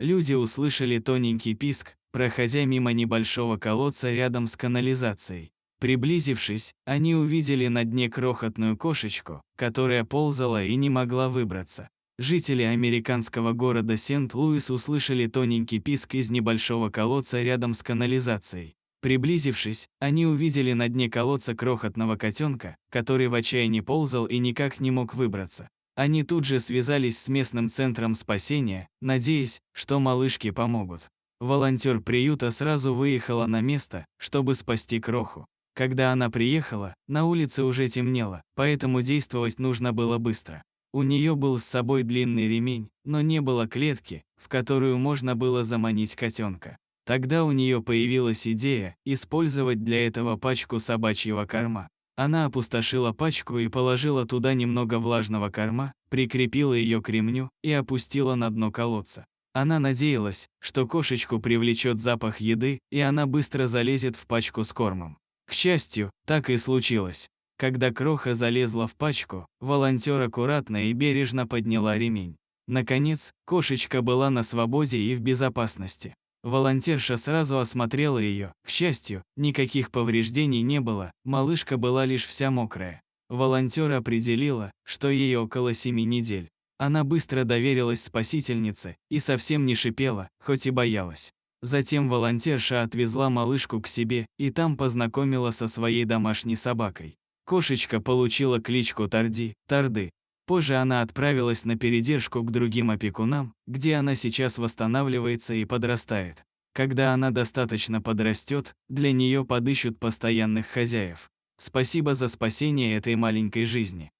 Люди услышали тоненький писк, проходя мимо небольшого колодца рядом с канализацией. Приблизившись, они увидели на дне крохотную кошечку, которая ползала и не могла выбраться. Жители американского города Сент-Луис услышали тоненький писк из небольшого колодца рядом с канализацией. Приблизившись, они увидели на дне колодца крохотного котенка, который в отчаянии ползал и никак не мог выбраться. Они тут же связались с местным центром спасения, надеясь, что малышке помогут. Волонтер приюта сразу выехала на место, чтобы спасти кроху. Когда она приехала, на улице уже темнело, поэтому действовать нужно было быстро. У нее был с собой длинный ремень, но не было клетки, в которую можно было заманить котенка. Тогда у нее появилась идея использовать для этого пачку собачьего корма. Она опустошила пачку и положила туда немного влажного корма, прикрепила ее к ремню и опустила на дно колодца. Она надеялась, что кошечку привлечет запах еды, и она быстро залезет в пачку с кормом. К счастью, так и случилось. Когда кроха залезла в пачку, волонтер аккуратно и бережно подняла ремень. Наконец, кошечка была на свободе и в безопасности. Волонтерша сразу осмотрела ее. К счастью, никаких повреждений не было, малышка была лишь вся мокрая. Волонтер определила, что ей около 7 недель. Она быстро доверилась спасительнице и совсем не шипела, хоть и боялась. Затем волонтерша отвезла малышку к себе и там познакомила со своей домашней собакой. Кошечка получила кличку Тарды. Позже она отправилась на передержку к другим опекунам, где она сейчас восстанавливается и подрастает. Когда она достаточно подрастет, для нее подыщут постоянных хозяев. Спасибо за спасение этой маленькой жизни.